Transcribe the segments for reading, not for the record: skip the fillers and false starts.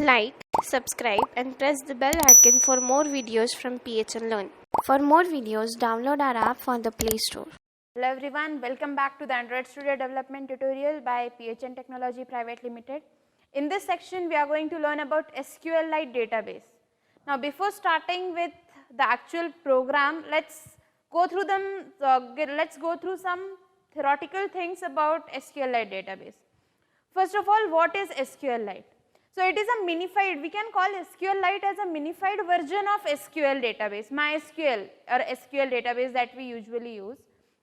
Like, subscribe and press the bell icon for more videos from PHN Learn. For more videos, download our app from the Play Store. Hello everyone, welcome back to the Android Studio Development tutorial by PHN Technology Private Limited. In this section, we are going to learn about SQLite Database. Now, before starting with the actual program, let's go through some theoretical things about SQLite Database. First of all, what is SQLite? So, it is a minified, we can call SQLite as a minified version of SQL database, MySQL or SQL database that we usually use.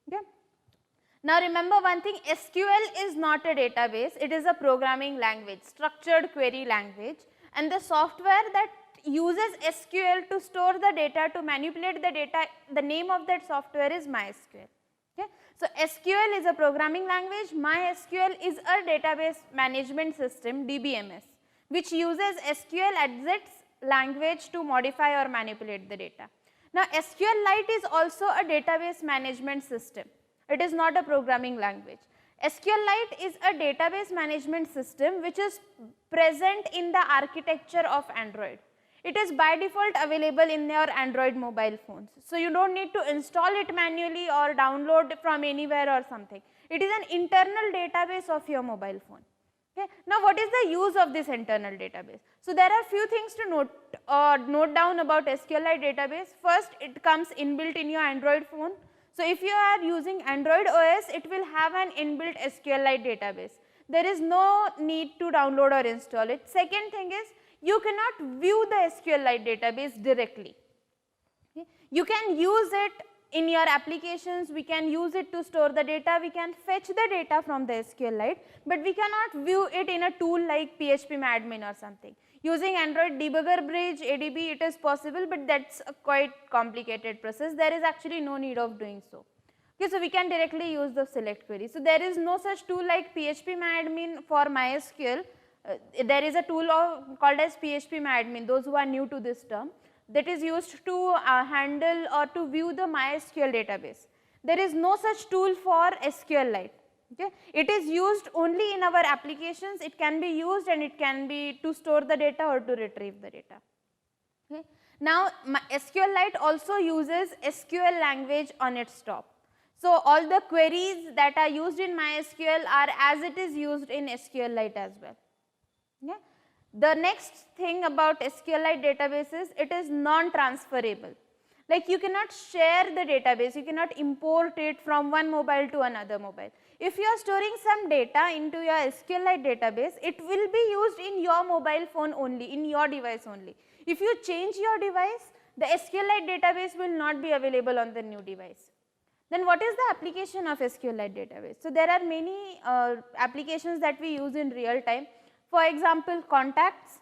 Okay. Now, remember one thing, SQL is not a database, it is a programming language, structured query language, and the software that uses SQL to store the data, to manipulate the data, the name of that software is MySQL. Okay. So, SQL is a programming language, MySQL is a database management system, DBMS, which uses SQLite language to modify or manipulate the data. Now, SQLite is also a database management system. It is not a programming language. SQLite is a database management system which is present in the architecture of Android. It is by default available in your Android mobile phones. So, you do not need to install it manually or download from anywhere or something. It is an internal database of your mobile phone. Okay. Now, what is the use of this internal database? So, there are few things to note down about SQLite database. First, it comes inbuilt in your Android phone. So, if you are using Android OS, it will have an inbuilt SQLite database. There is no need to download or install it. Second thing is, you cannot view the SQLite database directly. Okay. You can use it in your applications, we can use it to store the data, we can fetch the data from the SQLite, but we cannot view it in a tool like PHPMadmin or something. Using Android Debugger Bridge, ADB, it is possible, but that is a quite complicated process. There is actually no need of doing so. Okay, so, we can directly use the select query. So, there is no such tool like PHPMadmin for MySQL. There is a tool called as PHPMadmin, those who are new to this term, that is used to handle or to view the MySQL database. There is no such tool for SQLite. Okay. It is used only in our applications, it can be used and it can be to store the data or to retrieve the data. Okay. Now, SQLite also uses SQL language on its top. So, all the queries that are used in MySQL are as it is used in SQLite as well. Okay. The next thing about SQLite database is it is non-transferable. Like you cannot share the database, you cannot import it from one mobile to another mobile. If you are storing some data into your SQLite database, it will be used in your mobile phone only, in your device only. If you change your device, the SQLite database will not be available on the new device. Then what is the application of SQLite database? So, there are many applications that we use in real time. For example, contacts.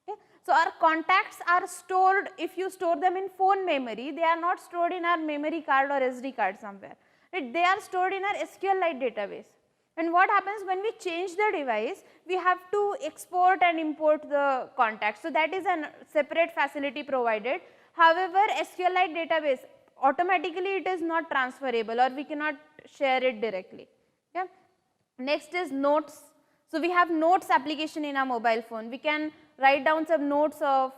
Okay. So, our contacts are stored, if you store them in phone memory, they are not stored in our memory card or SD card somewhere. Right. They are stored in our SQLite database. And what happens when we change the device, we have to export and import the contacts. So, that is a separate facility provided. However, SQLite database automatically it is not transferable or we cannot share it directly. Okay. Next is notes. So, we have notes application in our mobile phone. We can write down some notes of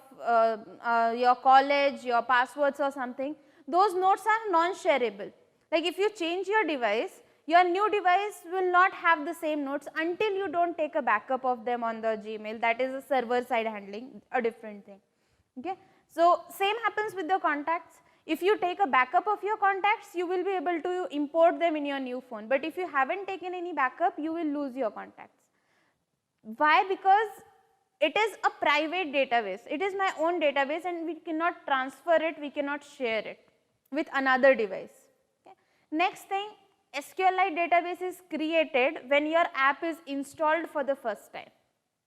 your college, your passwords or something. Those notes are non-shareable. Like if you change your device, your new device will not have the same notes until you do not take a backup of them on the Gmail. That is a server side handling, a different thing. Okay. So, same happens with the contacts. If you take a backup of your contacts, you will be able to import them in your new phone. But if you have not taken any backup, you will lose your contacts. Why? Because it is a private database, it is my own database and we cannot transfer it, we cannot share it with another device. Okay. Next thing, SQLite database is created when your app is installed for the first time.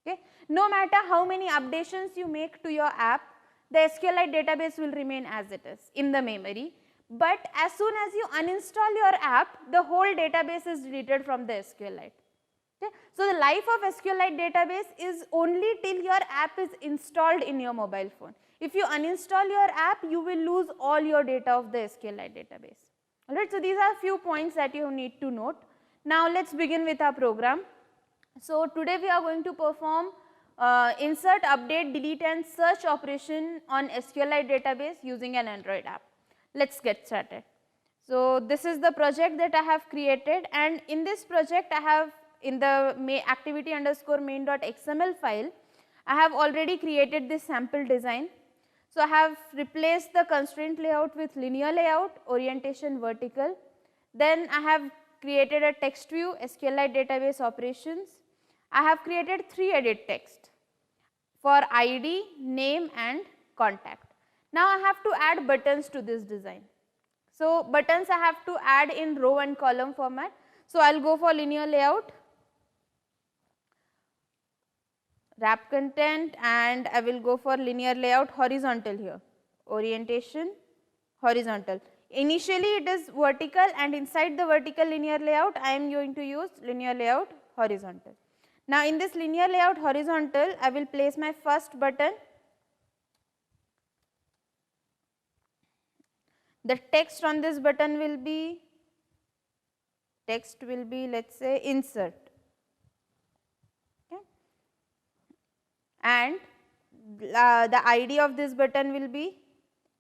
Okay. No matter how many updations you make to your app, the SQLite database will remain as it is in the memory, but as soon as you uninstall your app, the whole database is deleted from the SQLite. Okay. So, the life of SQLite database is only till your app is installed in your mobile phone. If you uninstall your app, you will lose all your data of the SQLite database. Alright. So, these are few points that you need to note. Now, let us begin with our program. So, today we are going to perform insert, update, delete and search operation on SQLite database using an Android app. Let's get started. So, this is the project that I have created, and in this project I have, in the activity_main.xml file, I have already created this sample design. So, I have replaced the constraint layout with linear layout, orientation vertical. Then I have created a text view, SQLite database operations. I have created 3 edit text for ID, name and contact. Now, I have to add buttons to this design. So, buttons I have to add in row and column format. So, I will go for linear layout, wrap content, and I will go for linear layout horizontal here, orientation horizontal. Initially it is vertical, and inside the vertical linear layout I am going to use linear layout horizontal. Now, in this linear layout horizontal I will place my first button. The text on this button will be, let us say insert, okay. And the ID of this button will be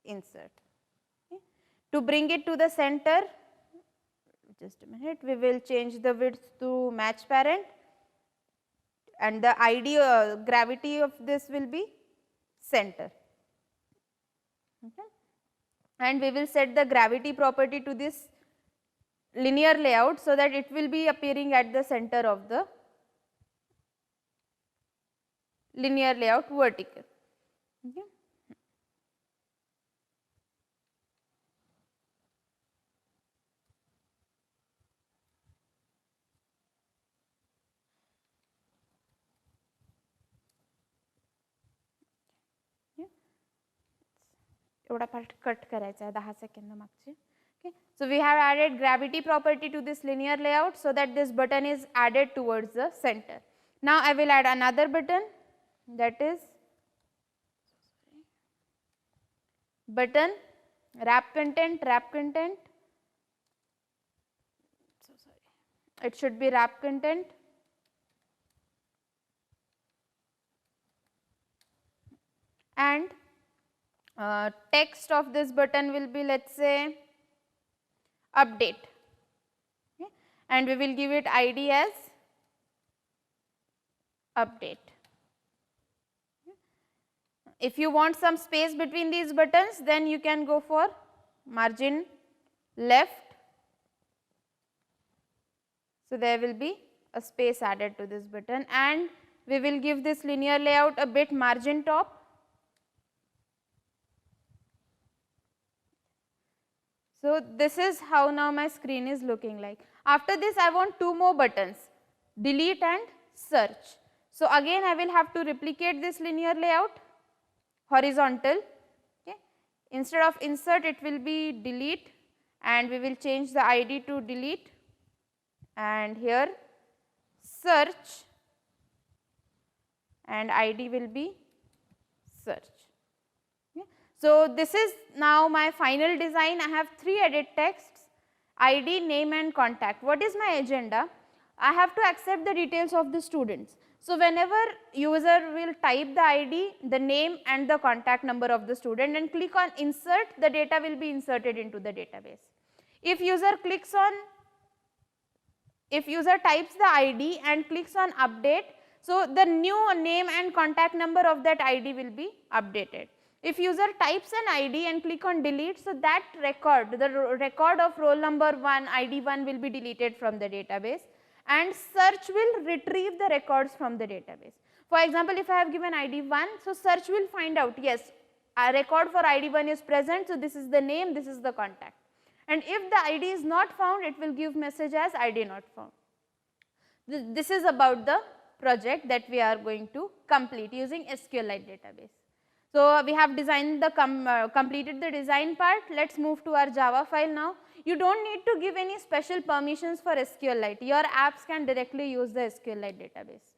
insert. Okay. To bring it to the center, just a minute, we will change the width to match parent, and the ID gravity of this will be center. Okay. And we will set the gravity property to this linear layout, so that it will be appearing at the center of the linear layout vertical. Okay. एवढा part cut करायचा आहे 10 second मागचे. Okay. So, we have added gravity property to this linear layout, so that this button is added towards the center. Now, I will add another button, that is button wrap content, it should be wrap content, and text of this button will be, let us say update, okay. And we will give it ID as update. If you want some space between these buttons, then you can go for margin left. So, there will be a space added to this button, and we will give this linear layout a bit margin top. So, this is how now my screen is looking like. After this, I want 2 more buttons, delete and search. So, again I will have to replicate this linear layout horizontal. Okay. Instead of insert, it will be delete, and we will change the ID to delete, and here search, and ID will be search. So, this is now my final design. I have 3 edit texts, ID, name and contact. What is my agenda? I have to accept the details of the students. So, whenever user will type the ID, the name and the contact number of the student and click on insert, the data will be inserted into the database. If user types the ID and clicks on update, so the new name and contact number of that ID will be updated. If user types an ID and click on delete, so that record, the record of roll number 1, ID 1 will be deleted from the database, and search will retrieve the records from the database. For example, if I have given ID 1, so search will find out, yes, a record for ID 1 is present, so this is the name, this is the contact. And if the ID is not found, it will give message as ID not found. This is about the project that we are going to complete using SQLite database. So, we have designed the completed the design part. Let us move to our Java file now. You do not need to give any special permissions for SQLite. Your apps can directly use the SQLite database.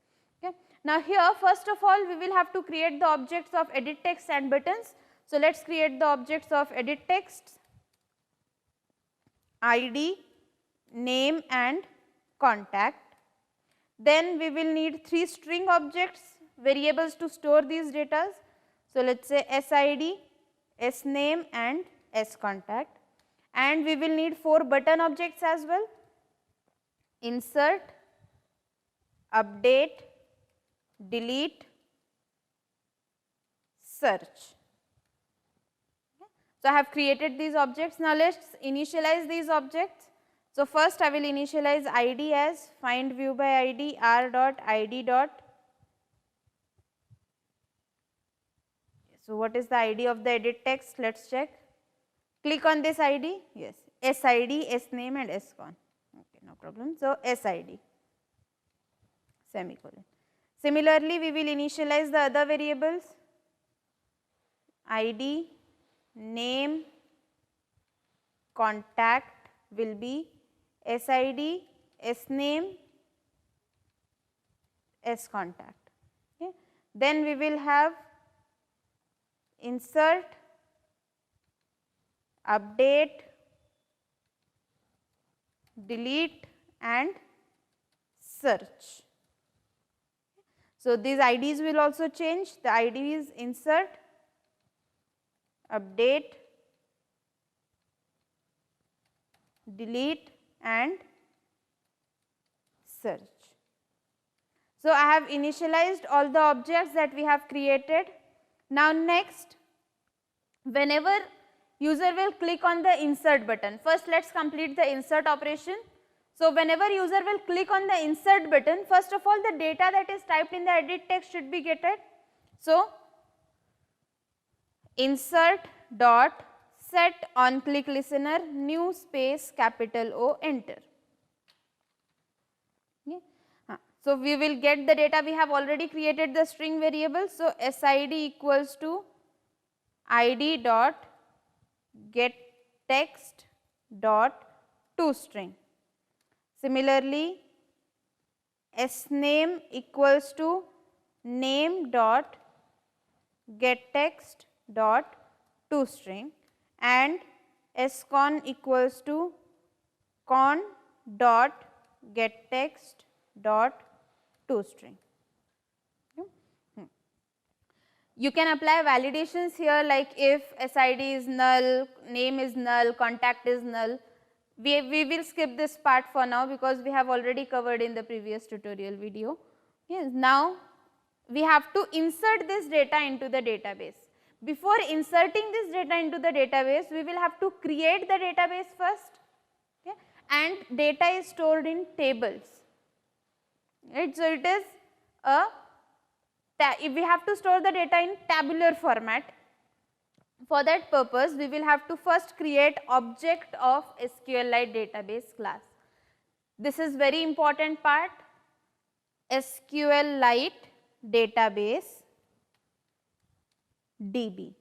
Okay. Now, here first of all we will have to create the objects of edit text and buttons. So, let us create the objects of edit text, ID, name and contact. Then we will need 3 string objects variables to store these data. So, let us say SID, SNAME and SContact, and we will need 4 button objects as well: insert, update, delete, search. So, I have created these objects. Now, let us initialize these objects. So, first I will initialize ID as find view by ID r.id. So, what is the ID of the edit text? Let us check. Click on this ID, yes, SID, SNAME and SCon. Okay, no problem. So, SID semicolon. Similarly, we will initialize the other variables: ID, name, contact will be SID, SNAME, SContact. Okay. Then we will have insert, update, delete and search. So, these IDs will also change. The ID is insert, update, delete and search. So, I have initialized all the objects that we have created. Now, next, whenever user will click on the insert button, first let us complete the insert operation. So, whenever user will click on the insert button, first of all the data that is typed in the edit text should be getted. So, insert dot set on click listener new space capital O enter. Okay. So, we will get the data. We have already created the string variable. So, SID equals to ID dot get text dot toString. Similarly, SNAME equals to name dot get text dot toString and SCon equals to con dot get text dot toString. You can apply validations here, like if SID is null, name is null, contact is null. We will skip this part for now because we have already covered in the previous tutorial video. Yes, now we have to insert this data into the database. Before inserting this data into the database, we will have to create the database first, okay? And data is stored in tables. Right? So, it is if we have to store the data in tabular format. For that purpose, we will have to first create object of SQLite database class. This is very important part, SQLite database DB.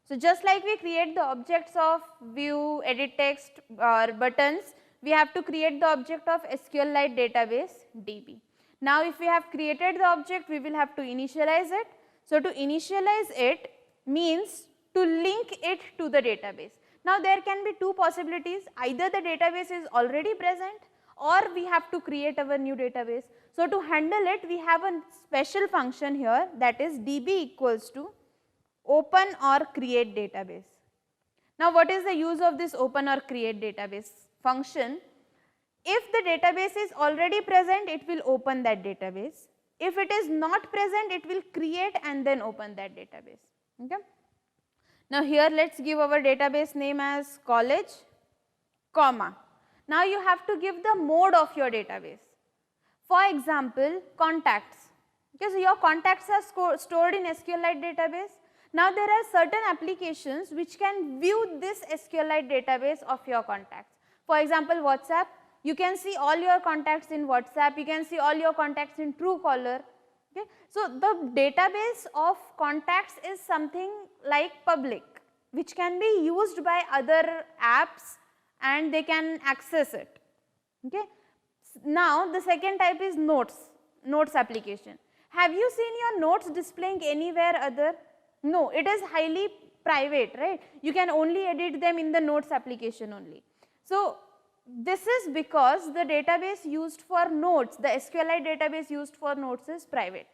So, just like we create the objects of view, edit text or buttons, we have to create the object of SQLite database DB. Now, if we have created the object, we will have to initialize it. So, to initialize it means to link it to the database. Now, there can be two possibilities, either the database is already present or we have to create our new database. So, to handle it, we have a special function here, that is db equals to open or create database. Now, what is the use of this open or create database function? If the database is already present, it will open that database. If it is not present, it will create and then open that database. Okay. Now, here let us give our database name as college, comma. Now, you have to give the mode of your database. For example, contacts. Okay, so your contacts are stored in SQLite database. Now, there are certain applications which can view this SQLite database of your contacts. For example, WhatsApp. You can see all your contacts in WhatsApp, you can see all your contacts in Truecaller. Okay. So, the database of contacts is something like public, which can be used by other apps and they can access it. Okay. Now, the second type is notes application. Have you seen your notes displaying anywhere other? No, it is highly private, right? You can only edit them in the notes application only. So, this is because the database used for notes, the SQLite database used for notes is private.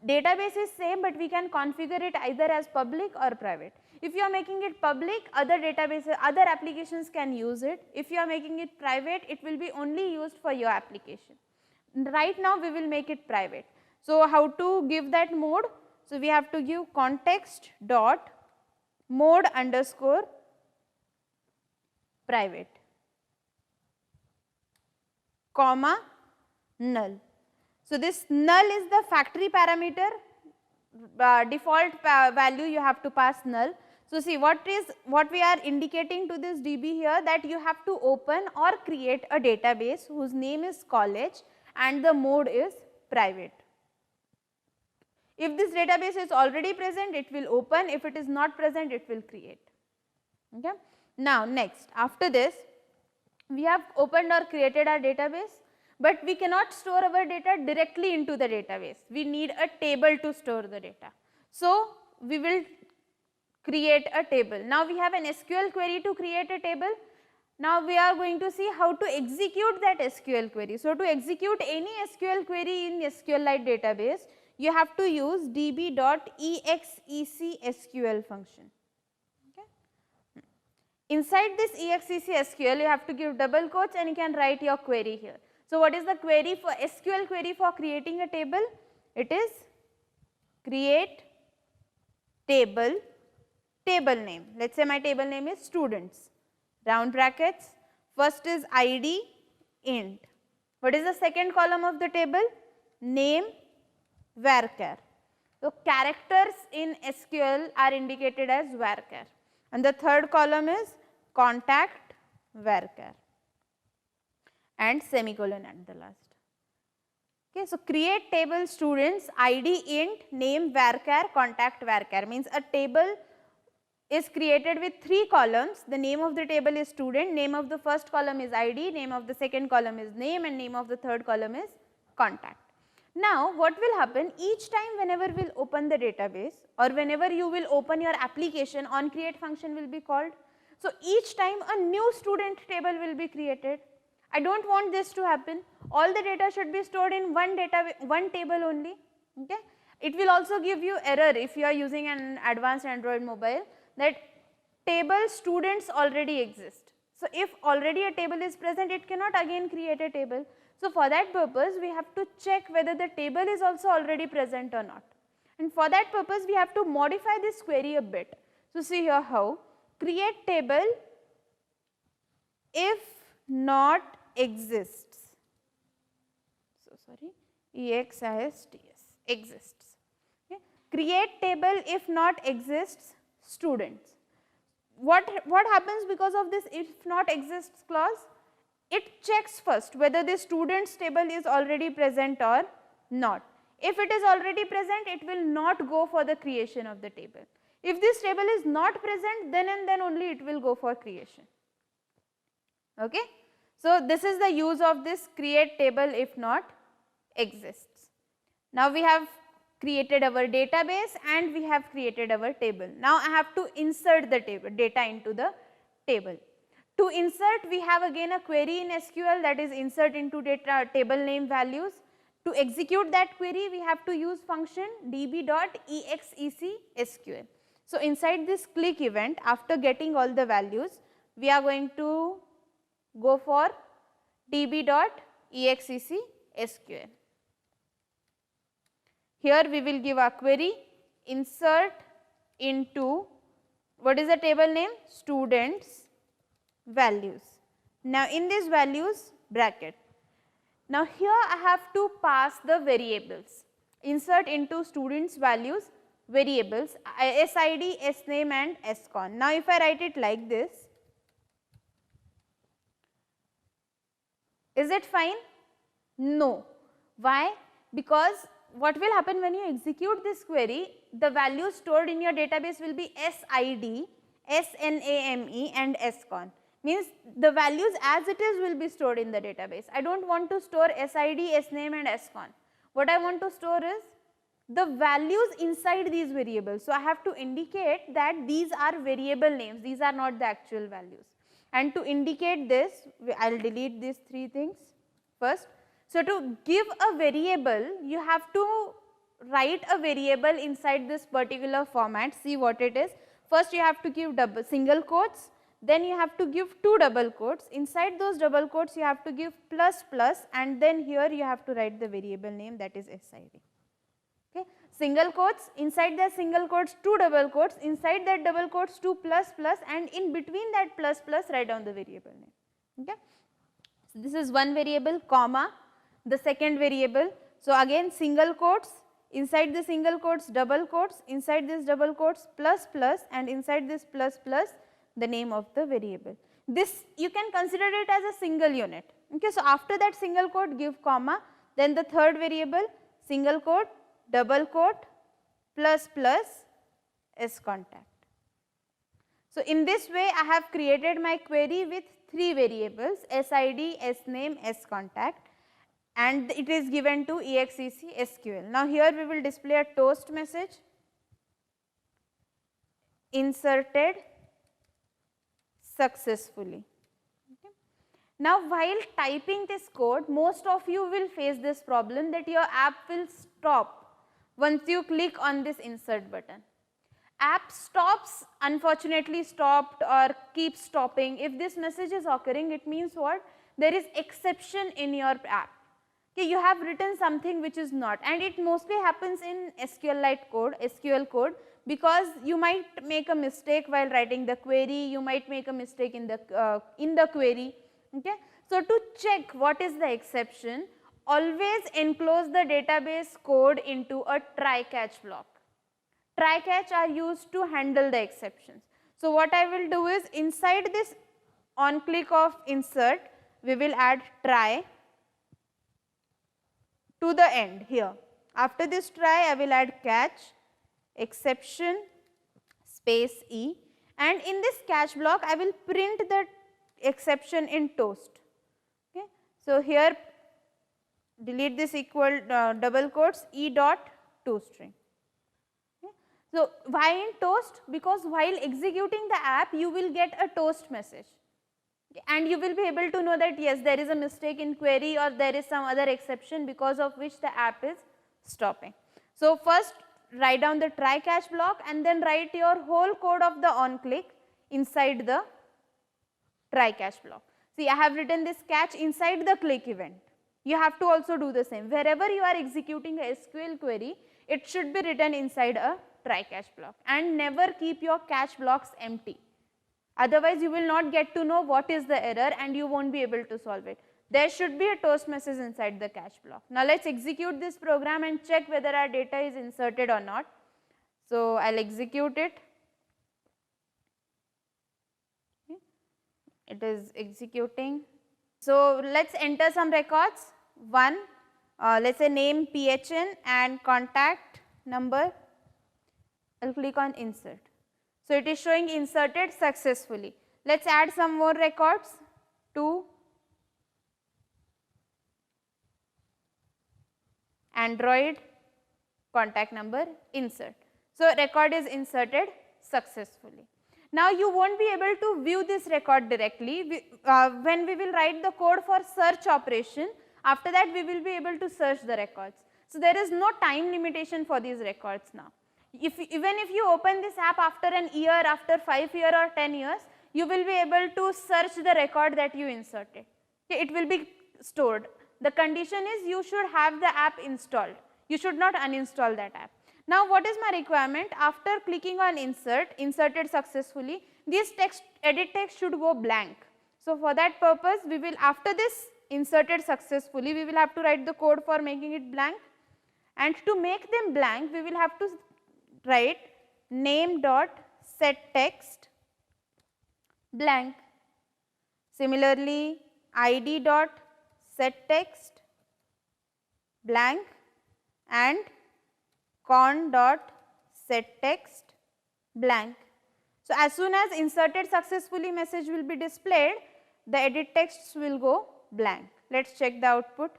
database is same, but we can configure it either as public or private. If you are making it public, other databases, other applications can use it. If you are making it private, it will be only used for your application. Right now we will make it private. So how to give that mode? So we have to give context dot mode underscore private, comma null. So this null is the factory parameter, default value you have to pass null. So see what we are indicating to this DB here, that you have to open or create a database whose name is college and the mode is private. If this database is already present, it will open. If it is not present, it will create. Okay. Now next, after this, we have opened or created our database, but we cannot store our data directly into the database. We need a table to store the data. So we will create a table. Now we have an SQL query to create a table. Now we are going to see how to execute that SQL query. So to execute any SQL query in SQLite database, you have to use db.exec_SQL function. Okay. Inside this exec_SQL, you have to give double quotes and you can write your query here. So what is the query for SQL query for creating a table? It is create table, table name. Let us say my table name is students, round brackets, first is ID int. What is the second column of the table? Name varchar. So characters in SQL are indicated as varchar, and the third column is contact varchar and semicolon at the last. Okay, so create table students, ID int, name varchar, contact varchar, means a table is created with 3 columns. The name of the table is student, name of the first column is ID, name of the second column is name, and name of the third column is contact. Now what will happen, each time whenever we will open the database or whenever you will open your application, on create function will be called. So each time a new student table will be created. I do not want this to happen. All the data should be stored in one table only. Okay. It will also give you error if you are using an advanced Android mobile, that table students already exist. So if already a table is present, it cannot again create a table. So for that purpose, we have to check whether the table is also already present or not. And for that purpose, we have to modify this query a bit. So see here how, create table if not exists. So sorry, 𝐸𝑥𝐼𝑠𝑡𝑠, exists. Okay. Create table if not exists students. What happens because of this if not exists clause? It checks first whether the students table is already present or not. If it is already present, it will not go for the creation of the table. If this table is not present, then and then only it will go for creation. Okay. So this is the use of this create table if not exists. Now we have created our database and we have created our table. Now I have to insert the table data into the table. To insert, we have again a query in SQL, that is insert into data table name values. To execute that query, we have to use function db.exec_SQL. So inside this click event, after getting all the values, we are going to go for db.exec_SQL. Here we will give a query, insert into, what is the table name? Students values. Now in these values, bracket. Now here I have to pass the variables. Insert into students values variables SID, SNAME and SCON. Now if I write it like this, is it fine? No. Why? Because what will happen when you execute this query, the values stored in your database will be SID, SNAME and SCON. Means the values as it is will be stored in the database. I do not want to store SID, SNAME and SCON. What I want to store is the values inside these variables. So I have to indicate that these are variable names, these are not the actual values. And to indicate this, I will delete these 3 things first. So to give a variable, you have to write a variable inside this particular format, see what it is. First you have to give single quotes, then you have to give two double quotes. Inside those double quotes you have to give plus plus, and then here you have to write the variable name, that is SID. Okay. Single quotes, inside the single quotes two double quotes, inside that double quotes two plus plus, and in between that plus plus write down the variable name. Okay. So this is one variable, comma, the second variable. So again single quotes, inside the single quotes double quotes, inside this double quotes plus plus, and inside this plus plus the name of the variable. This you can consider it as a single unit. Okay. So after that single quote give comma, then the third variable single quote, double quote, plus plus sContact. So in this way I have created my query with three variables, SID, SNAME, sContact, and it is given to _exec SQL. Now here we will display a toast message, inserted successfully. Okay. Now while typing this code, most of you will face this problem that your app will stop once you click on this insert button. App stops, unfortunately stopped or keeps stopping. If this message is occurring, it means what? There is exception in your app. Okay, you have written something which is not, and it mostly happens in SQLite code, SQL code, because you might make a mistake while writing the query, you might make a mistake in the query. Okay. So to check what is the exception, always enclose the database code into a try-catch block. Try-catch are used to handle the exceptions. So what I will do is, inside this on click of insert, we will add try to the end here. After this try, I will add catch, exception, space E, and in this catch block I will print the exception in toast. Okay. So here delete this equal double quotes E dot toString. Okay. So why in toast? Because while executing the app you will get a toast message. Okay. And you will be able to know that yes, there is a mistake in query or there is some other exception because of which the app is stopping. So first write down the try catch block and then write your whole code of the on click inside the try catch block. See, I have written this catch inside the click event. You have to also do the same. Wherever you are executing a SQL query, it should be written inside a try catch block, and never keep your catch blocks empty. Otherwise, you will not get to know what is the error and you won't be able to solve it. There should be a toast message inside the catch block. Now let's execute this program and check whether our data is inserted or not. So I'll execute it. Okay. It is executing. So let's enter some records. One, let's say name PHN and contact number. I'll click on insert. So it is showing inserted successfully. Let's add some more records. 2, Android, contact number, insert. So record is inserted successfully. Now you won't be able to view this record directly. When we will write the code for search operation, after that we will be able to search the records. So there is no time limitation for these records now. Even if you open this app after an year, after 5 years or 10 years, you will be able to search the record that you inserted. Okay, it will be stored. The condition is you should have the app installed. You should not uninstall that app. Now what is my requirement? After clicking on insert, inserted successfully, this text, edit text should go blank. So for that purpose, we will, after this inserted successfully, we will have to write the code for making it blank. And to make them blank, we will have to write name dot set text blank. Similarly, id dot set text blank and con dot set text blank. So as soon as inserted successfully message will be displayed, the edit texts will go blank. Let's check the output.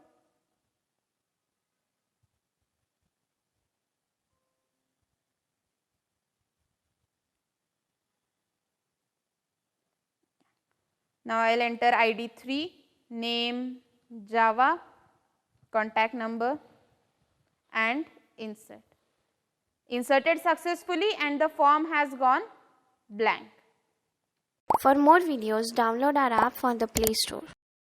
Now I will enter ID 3, name Java, contact number and insert. Inserted successfully and the form has gone blank. For more videos, download our app from the Play Store.